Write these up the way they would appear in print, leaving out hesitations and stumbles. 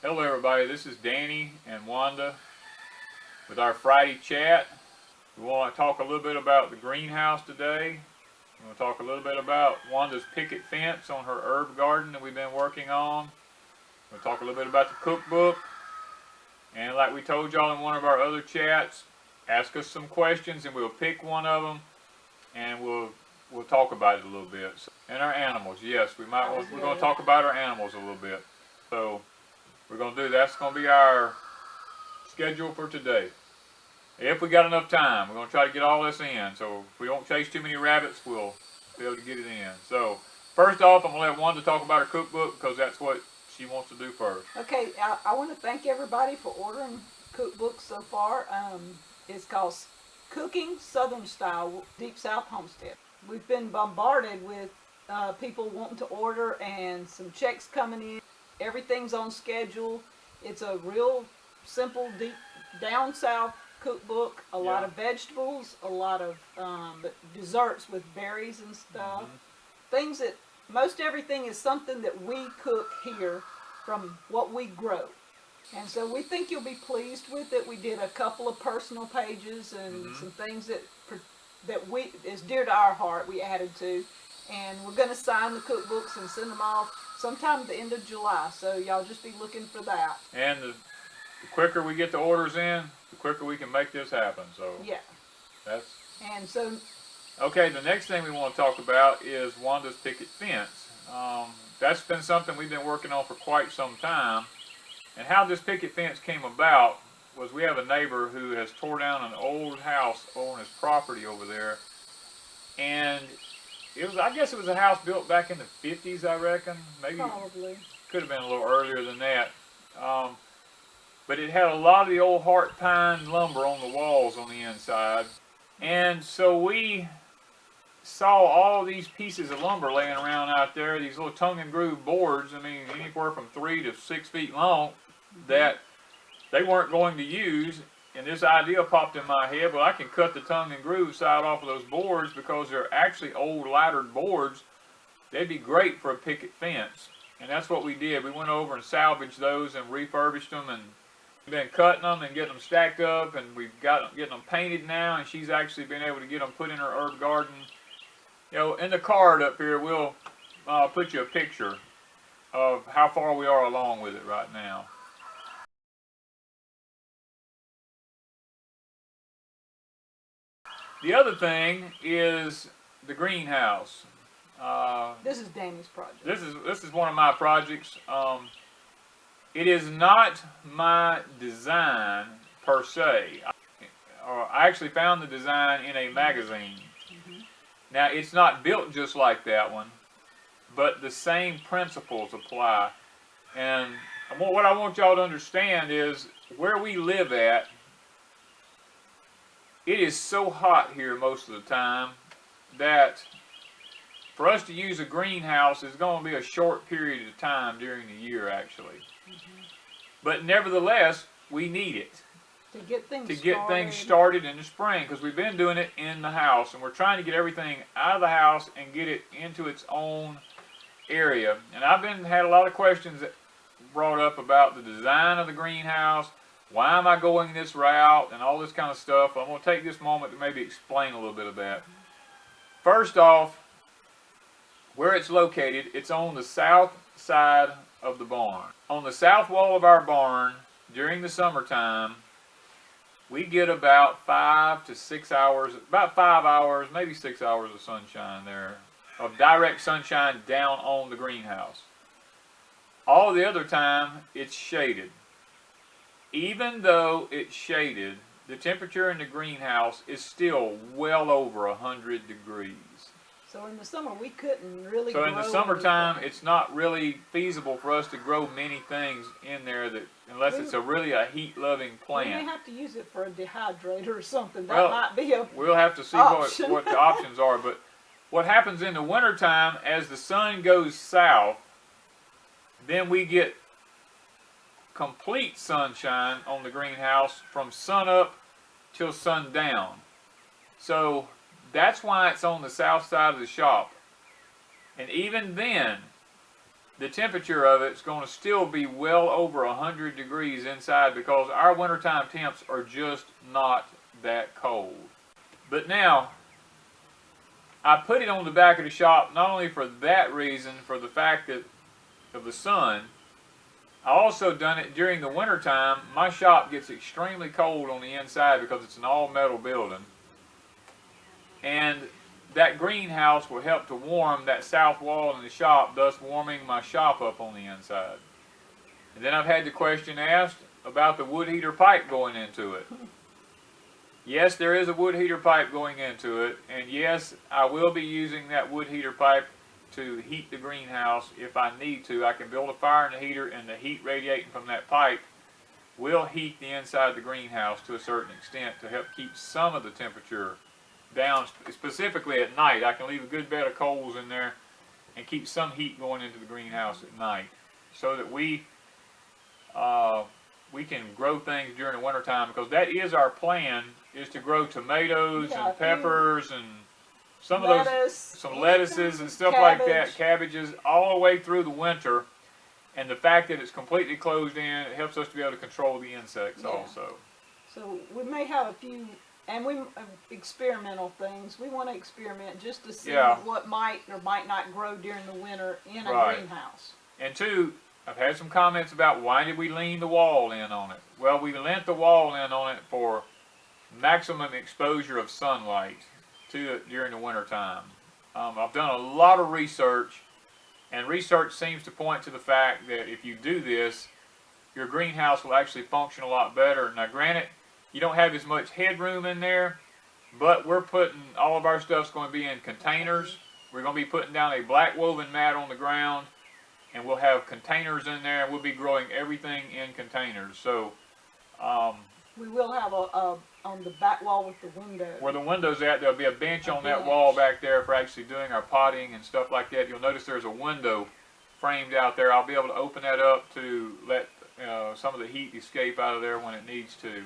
Hello everybody, this is Danny and Wanda with our Friday chat. We want to talk a little bit about the greenhouse today. We want to talk a little bit about Wanda's picket fence on her herb garden that we've been working on. We'll talk a little bit about the cookbook. And like we told y'all in one of our other chats, ask us some questions and we'll pick one of them and we'll talk about it a little bit. And our animals, yes, we're going to talk about our animals a little bit. So we're going to do that's going to be our schedule for today. If we got enough time, we're going to try to get all this in. So if we don't chase too many rabbits, we'll be able to get it in. So first off, I'm going to let Wanda talk about her cookbook because that's what she wants to do first. Okay, I want to thank everybody for ordering cookbooks so far. It's called Cooking Southern Style Deep South Homestead. We've been bombarded with people wanting to order and some checks coming in. Everything's on schedule. It's a real simple, deep, down south cookbook. A lot of vegetables, a lot of desserts with berries and stuff. Things that, most everything is something that we cook here from what we grow. And so we think you'll be pleased with it. We did a couple of personal pages and some things that is dear to our heart we added to. And we're going to sign the cookbooks and send them off sometime at the end of July. So y'all just be looking for that. And the quicker we get the orders in, the quicker we can make this happen. So yeah. Okay, the next thing we want to talk about is Wanda's picket fence. That's been something we've been working on for quite some time. And how this picket fence came about was we have a neighbor who has tore down an old house on his property over there. And I guess it was a house built back in the 50s, I reckon. Maybe. Probably. Could have been a little earlier than that. But it had a lot of the old heart pine lumber on the walls on the inside. And so we saw all these pieces of lumber laying around out there, these little tongue and groove boards, I mean anywhere from 3 to 6 feet long, that they weren't going to use. And this idea popped in my head, well, I can cut the tongue and groove side off of those boards because they're actually old laddered boards. They'd be great for a picket fence. And that's what we did. We went over and salvaged those and refurbished them, and we've been cutting them and getting them stacked up, and we've got getting them painted now, and she's actually been able to get them put in her herb garden. You know, in the card up here, we'll put you a picture of how far we are along with it right now. The other thing is the greenhouse. This is Danny's project. This is one of my projects. It is not my design per se. I actually found the design in a magazine. Now it's not built just like that one, but the same principles apply. And what I want y'all to understand is where we live at, it is so hot here most of the time that for us to use a greenhouse is going to be a short period of time during the year actually. But nevertheless, we need it to get things started in the spring, because we've been doing it in the house and we're trying to get everything out of the house and get it into its own area. And I've had a lot of questions brought up about the design of the greenhouse. Why am I going this route and all this kind of stuff? I'm going to take this moment to maybe explain a little bit of that. First off, where it's located, it's on the south side of the barn. On the south wall of our barn, during the summertime, we get about 5 to 6 hours, about 5 hours, maybe 6 hours of sunshine there, of direct sunshine down on the greenhouse. All the other time, it's shaded. Even though it's shaded, the temperature in the greenhouse is still well over 100 degrees. So in the summer, we couldn't really grow. So in the summertime, it's not really feasible for us to grow many things in there that, unless it's really a heat-loving plant. We may have to use it for a dehydrator or something. That might be a We'll have to see what the options are. But what happens in the wintertime, as the sun goes south, then we get complete sunshine on the greenhouse from sun up till sundown. So that's why it's on the south side of the shop. And even then, the temperature of it's going to still be well over 100 degrees inside because our wintertime temps are just not that cold. But now, I put it on the back of the shop not only for that reason, for the fact that of the sun. I also done it during the wintertime. My shop gets extremely cold on the inside because it's an all-metal building. And that greenhouse will help to warm that south wall in the shop, thus warming my shop up on the inside. And then I've had the question asked about the wood heater pipe going into it. Yes, there is a wood heater pipe going into it, and yes, I will be using that wood heater pipe to heat the greenhouse if I need to. I can build a fire in the heater, and the heat radiating from that pipe will heat the inside of the greenhouse to a certain extent to help keep some of the temperature down, specifically at night. I can leave a good bed of coals in there and keep some heat going into the greenhouse at night so that we can grow things during the wintertime, because that is our plan, is to grow tomatoes and peppers and some of those, some lettuces and stuff like that, cabbages, all the way through the winter. And the fact that it's completely closed in, it helps us to be able to control the insects also. So we may have a few, and we experimental things. We want to experiment just to see what might or might not grow during the winter in a greenhouse. And two, I've had some comments about why did we lean the wall in on it. Well, we leant the wall in on it for maximum exposure of sunlight to it during the winter time. I've done a lot of research, and research seems to point to the fact that if you do this, your greenhouse will actually function a lot better. Now granted, you don't have as much headroom in there, but we're putting, all of our stuff's going to be in containers. We're going to be putting down a black woven mat on the ground, and we'll have containers in there, and we'll be growing everything in containers. So we will have a on the back wall with the window. Where the window's at, there'll be a bench on that wall back there for actually doing our potting and stuff like that. You'll notice there's a window framed out there. I'll be able to open that up to let some of the heat escape out of there when it needs to.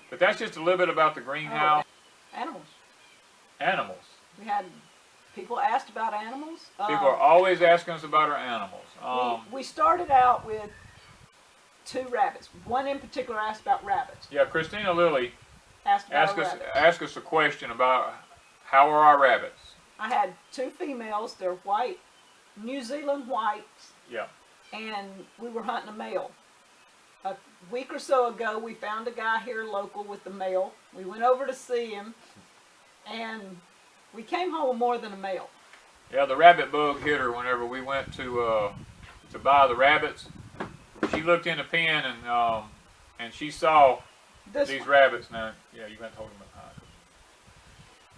But that's just a little bit about the greenhouse. Animals. Animals. We had people asked about animals. People are always asking us about our animals. We started out with 2 rabbits. One in particular asked about rabbits. Yeah, Christina Lilly asked us a question about how are our rabbits. I had 2 females. They're white, New Zealand whites. Yeah. And we were hunting a male. A week or so ago, we found a guy here local with the male. We went over to see him, and we came home with more than a male. Yeah, the rabbit bug hit her whenever we went to buy the rabbits. She looked in the pen and she saw these rabbits. Now, yeah, you haven't told them about that.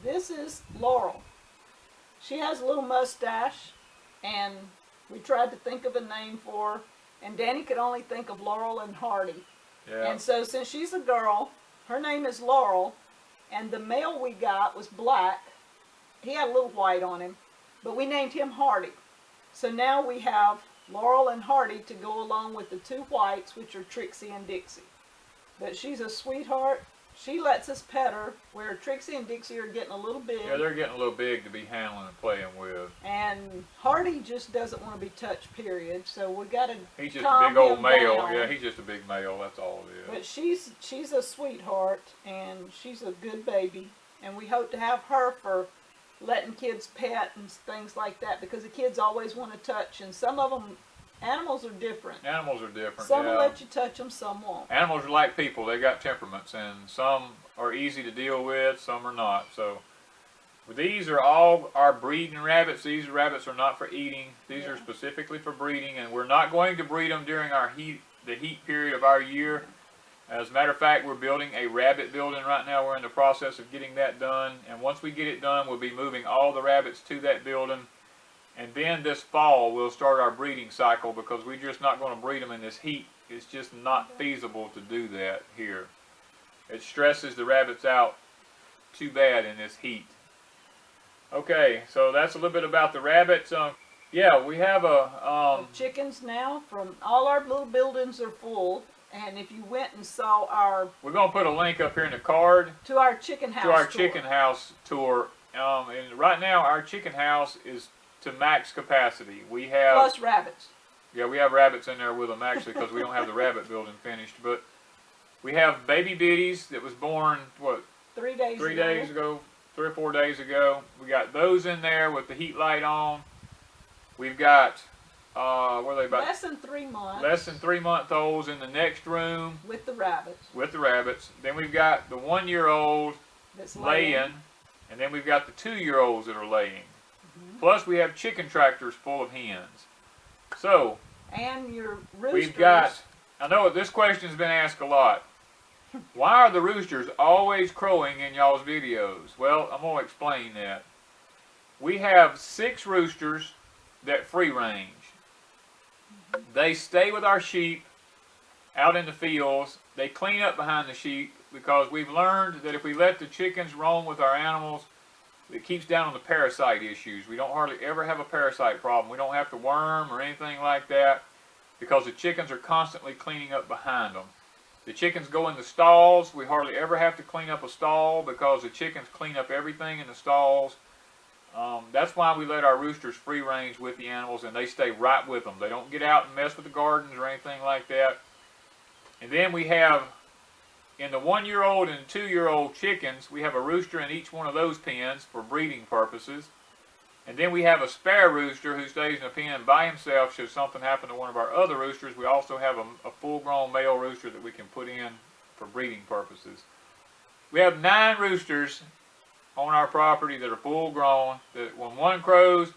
This is Laurel. She has a little mustache, and we tried to think of a name for her, and Danny could only think of Laurel and Hardy. Yeah. And so since she's a girl, her name is Laurel, and the male we got was black. He had a little white on him, but we named him Hardy. So now we have Laurel and Hardy to go along with the 2 whites, which are Trixie and Dixie. But she's a sweetheart. She lets us pet her, where Trixie and Dixie are getting a little big. Yeah, they're getting a little big to be handling and playing with. And Hardy just doesn't want to be touched, period. So we got to He's just a big old male. Down. Yeah, he's just a big male. That's all it is. But she's a sweetheart, and she's a good baby. And we hope to have her for letting kids pet and things like that, because the kids always want to touch, and some of them, animals are different. Animals are different. Some will let you touch them, some won't. Animals are like people. They got temperaments, and some are easy to deal with, some are not. So these are all our breeding rabbits. These rabbits are not for eating. These are specifically for breeding, and we're not going to breed them during the heat period of our year. As a matter of fact, we're building a rabbit building right now. We're in the process of getting that done, and once we get it done, we'll be moving all the rabbits to that building. And then this fall, we'll start our breeding cycle, because we're just not going to breed them in this heat. It's just not feasible to do that here. It stresses the rabbits out too bad in this heat. Okay, so that's a little bit about the rabbits. Yeah, we have the chickens now. From all our little buildings are full. And if you went and saw our... We're going to put a link up here in the card. To our chicken house chicken house tour. And right now, our chicken house is to max capacity. We have... Plus rabbits. Yeah, we have rabbits in there with them actually because we don't have the rabbit building finished. But we have baby bitties that was born, what, 3 days 3 ago. days ago, 3 or 4 days ago. We got those in there with the heat light on. We've got, what are they about? Less than 3 months. Less than 3-month-olds in the next room. With the rabbits. With the rabbits. Then we've got the 1-year-old That's laying. And then we've got the 2-year-olds that are laying. Mm-hmm. Plus we have chicken tractors full of hens. So, and your roosters. we've got, I know this question's been asked a lot. Why are the roosters always crowing in y'all's videos? Well, I'm going to explain that. We have 6 roosters that free range. They stay with our sheep out in the fields. They clean up behind the sheep because we've learned that if we let the chickens roam with our animals, it keeps down on the parasite issues. We don't hardly ever have a parasite problem. We don't have to worm or anything like that because the chickens are constantly cleaning up behind them. The chickens go in the stalls. We hardly ever have to clean up a stall because the chickens clean up everything in the stalls. That's why we let our roosters free range with the animals, and they stay right with them. They don't get out and mess with the gardens or anything like that. And then we have, in the 1-year-old and 2-year-old chickens, we have a rooster in each one of those pens for breeding purposes. And then we have a spare rooster who stays in a pen by himself should something happen to one of our other roosters. We also have a full-grown male rooster that we can put in for breeding purposes. We have 9 roosters on our property that are full-grown, that when one crows,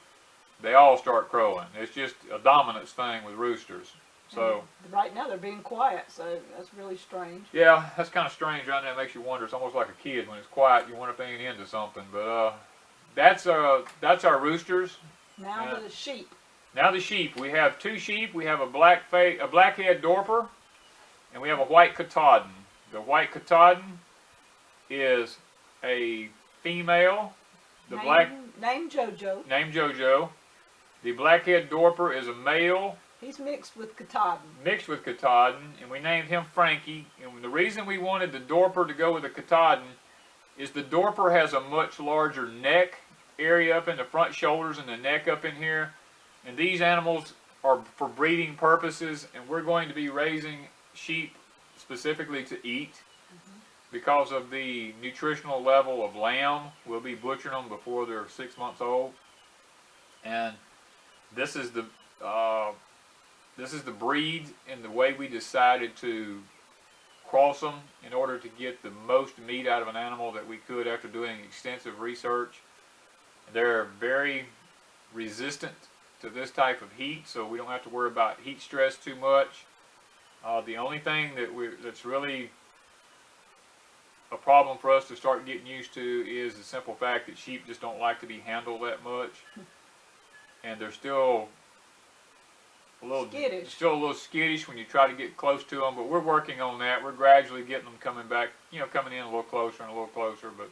they all start crowing. It's just a dominance thing with roosters. So and right now they're being quiet, so that's really strange. Yeah, that's kind of strange right now. It makes you wonder. It's almost like a kid when it's quiet. You wonder if they ain't into something. But that's our roosters. Now the sheep. Now the sheep. We have 2 sheep. We have a blackhead dorper, and we have a white Katahdin. The white Katahdin is a female. Named JoJo. Named JoJo. The blackhead dorper is a male. He's mixed with Katahdin. Mixed with Katahdin, and we named him Frankie. And the reason we wanted the dorper to go with the Katahdin is the dorper has a much larger neck area up in the front shoulders and the neck up in here. And these animals are for breeding purposes, and we're going to be raising sheep specifically to eat. Because of the nutritional level of lamb, we'll be butchering them before they're 6 months old. And this is the breed and the way we decided to cross them in order to get the most meat out of an animal that we could after doing extensive research. They're very resistant to this type of heat, so we don't have to worry about heat stress too much. The only thing that's really a problem for us to start getting used to is the simple fact that sheep just don't like to be handled that much, and they're still a little skittish when you try to get close to them. But we're working on that. We're gradually getting them coming in a little closer and a little closer. But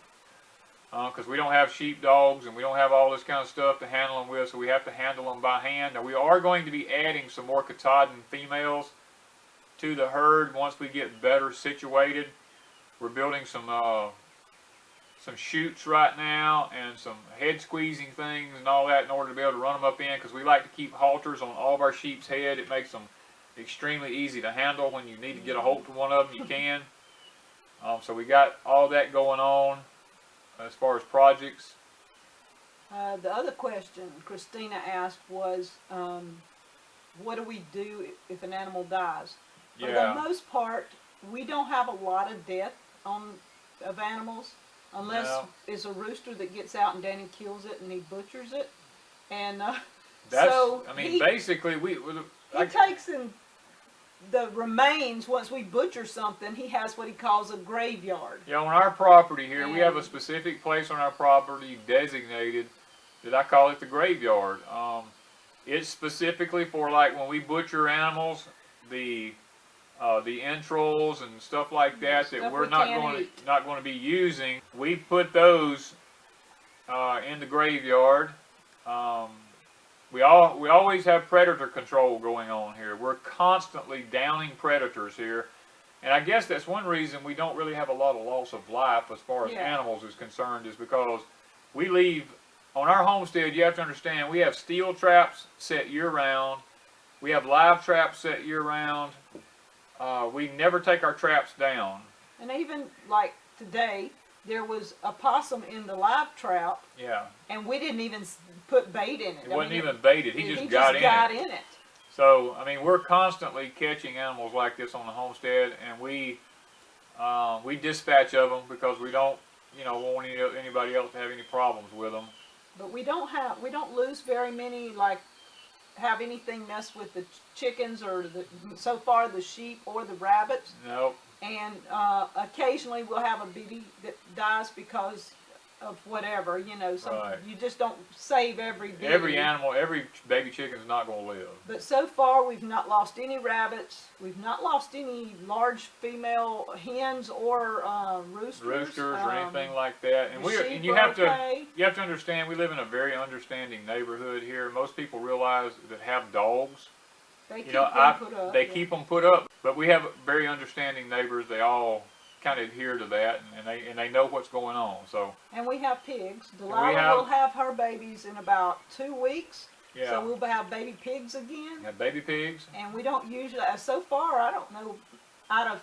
because we don't have sheep dogs and we don't have all this kind of stuff to handle them with, so we have to handle them by hand. Now we are going to be adding some more Katahdin females to the herd once we get better situated. We're building some chutes right now and some head squeezing things and all that in order to be able to run them up in, because we like to keep halters on all of our sheep's head. It makes them extremely easy to handle. When you need to get a hold of one of them, you can. So we got all that going on as far as projects. The other question Christina asked was, what do we do if an animal dies? For the most part, we don't have a lot of death of animals, unless it's a rooster that gets out and Danny kills it and he butchers it. And basically he takes in the remains. Once we butcher something, he has what he calls a graveyard. Yeah, on our property here, we have a specific place on our property designated that I call it the graveyard. It's specifically for, like, when we butcher animals, the entrails and stuff like that we're not going to be using. We put those in the graveyard. We always have predator control going on here. We're constantly downing predators here, and I guess that's one reason we don't really have a lot of loss of life as far as animals is concerned, is because we leave on our homestead. You have to understand, we have steel traps set year round. We have live traps set year round. We never take our traps down. And even like today, there was a possum in the live trap. Yeah. And we didn't even put bait in it. It wasn't even baited. He just got in it. So, I mean, we're constantly catching animals like this on the homestead, and we dispatch of them because we don't, want anybody else to have any problems with them. But we don't lose very many, like, have anything mess with the chickens or so far the sheep or the rabbits. Nope. And occasionally we'll have a baby that dies because of whatever, Right. You just don't save every baby. Every animal, every baby chicken is not going to live. But so far we've not lost any rabbits. We've not lost any large female hens or roosters. Or anything like that. And you have to understand, we live in a very understanding neighborhood here. Most people realize that have dogs. They keep them put up. They keep them put up, but we have very understanding neighbors. They all kind of adhere to that, and they know what's going on. So. And we have pigs. Delilah will have her babies in about 2 weeks. Yeah. So we'll have baby pigs again. Have baby pigs. And we don't usually. So far, I don't know. Out of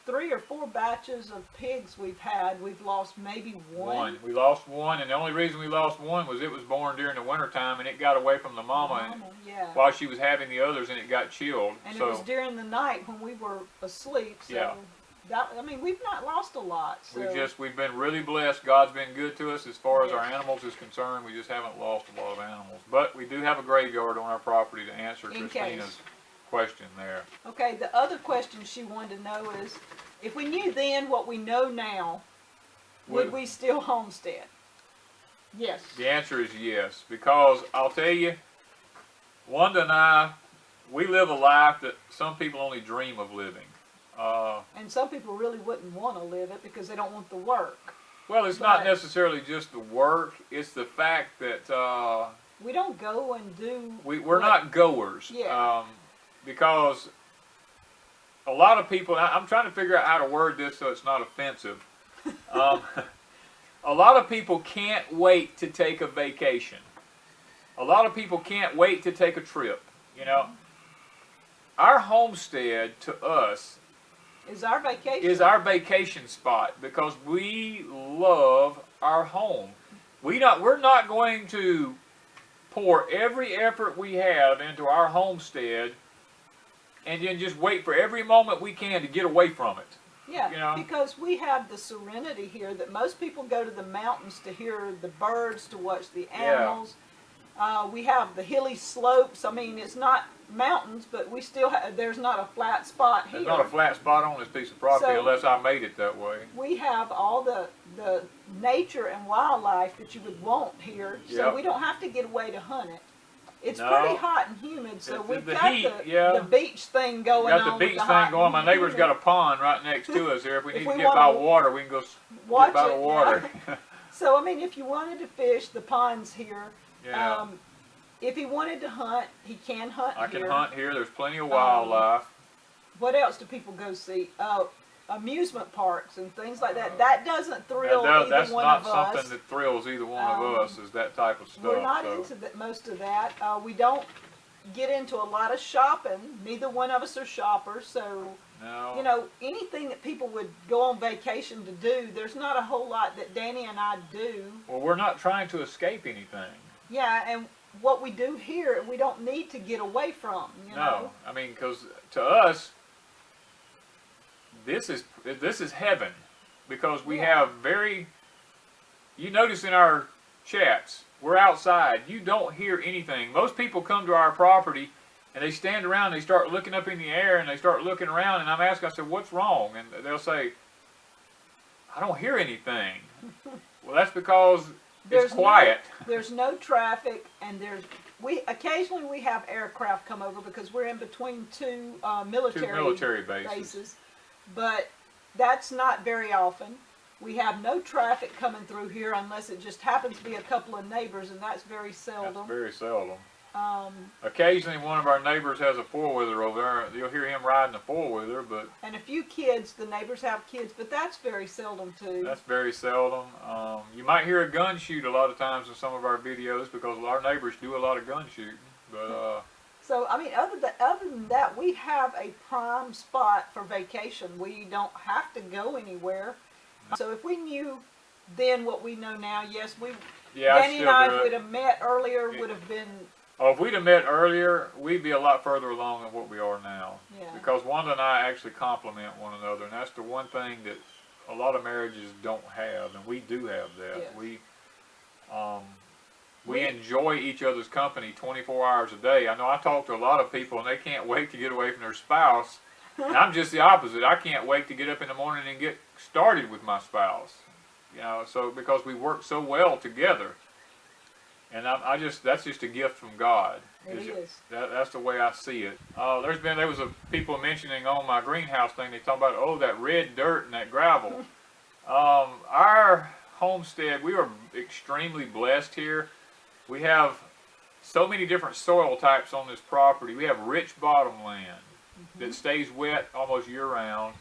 3 or 4 batches of pigs we've had, we've lost maybe one. We lost one, and the only reason we lost one was it was born during the wintertime, and it got away from the mama while she was having the others, and it got chilled. And it was during the night when we were asleep. So yeah. We've not lost a lot. So. We've been really blessed. God's been good to us as far as our animals is concerned. We just haven't lost a lot of animals. But we do have a graveyard on our property to answer Christina's question there. Okay, the other question she wanted to know is, if we knew then what we know now, would we still homestead? Yes. The answer is yes, because I'll tell you, Wanda and I, we live a life that some people only dream of living. And some people really wouldn't want to live it because they don't want the work. Well, it's not necessarily just the work. It's the fact that we don't go and do. We're not goers. Yeah. Because a lot of people, I'm trying to figure out how to word this so it's not offensive. A lot of people can't wait to take a vacation. A lot of people can't wait to take a trip. Our homestead to us is our vacation. Is our vacation spot because we love our home. We're not going to pour every effort we have into our homestead and then just wait for every moment we can to get away from it. Yeah, because we have the serenity here that most people go to the mountains to hear the birds, to watch the animals. Yeah. We have the hilly slopes. I mean, it's not mountains, but we still there's not a flat spot here. There's not a flat spot on this piece of property unless I made it that way. We have all the nature and wildlife that you would want here, so we don't have to get away to hunt it. It's pretty hot and humid, so we've got the beach thing going on. Got the beach thing going. My neighbor's got a pond right next to us here. If we need to get by water, we can go get by the water. Yeah. So, I mean, if you wanted to fish, the pond's here. Yeah. If he wanted to hunt, he can hunt here. I can hunt here. There's plenty of wildlife. What else do people go see? Amusement parks and things like that. That doesn't thrill either one of us. That's not something that thrills either one of us, is that type of stuff. We're not into most of that. We don't get into a lot of shopping. Neither one of us are shoppers, so anything that people would go on vacation to do, there's not a whole lot that Danny and I do. Well, we're not trying to escape anything. Yeah, and what we do here, we don't need to get away from. No, I mean, because to us, this is heaven, because we have you notice in our chats, we're outside. You don't hear anything. Most people come to our property and they stand around, they start looking up in the air and they start looking around, and I'm asking, I said, what's wrong? And they'll say, I don't hear anything. Well, that's because it's quiet. There's no traffic, and occasionally we have aircraft come over because we're in between two military bases. But that's not very often. We have no traffic coming through here unless it just happens to be a couple of neighbors, and that's very seldom. That's very seldom. Occasionally one of our neighbors has a four-wheeler over there. You'll hear him riding a four-wheeler, but... And a few kids, the neighbors have kids, but that's very seldom too. That's very seldom. You might hear a gun shoot a lot of times in some of our videos because our neighbors do a lot of gun shooting. But so So, I mean, other than that, we have a prime spot for vacation. We don't have to go anywhere. So if we knew then what we know now, yes, Yeah, Danny and I would have met earlier, would have been. Oh, if we'd have met earlier, we'd be a lot further along than what we are now. Yeah. Because Wanda and I actually complement one another, and that's the one thing that a lot of marriages don't have, and we do have that. Yes. We enjoy each other's company 24 hours a day. I know I talk to a lot of people, and they can't wait to get away from their spouse. And I'm just the opposite. I can't wait to get up in the morning and get started with my spouse. You know, so because we work so well together. And that's just a gift from God. It is. That's the way I see it. There was people mentioning on my greenhouse thing. They talk about that red dirt and that gravel. Our homestead, we are extremely blessed here. We have so many different soil types on this property. We have rich bottomland that stays wet almost year round.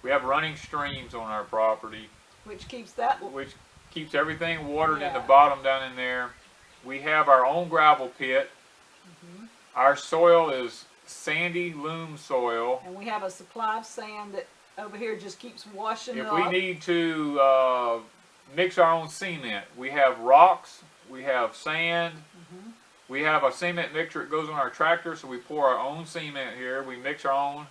We have running streams on our property, which keeps everything watered in the bottom down in there. We have our own gravel pit. Our soil is sandy loam soil. And we have a supply of sand that over here just keeps washing up. If we need to mix our own cement, we have rocks, we have sand, we have a cement mixer that goes on our tractor, so we pour our own cement here. We mix our own.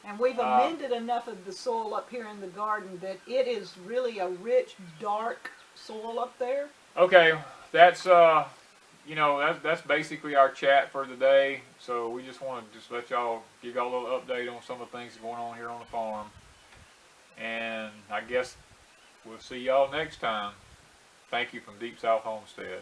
And we've amended enough of the soil up here in the garden that it is really a rich, dark soil up there. Okay, that's that's basically our chat for today. So we just want to give y'all a little update on some of the things going on here on the farm. And I guess we'll see y'all next time. Thank you from Deep South Homestead.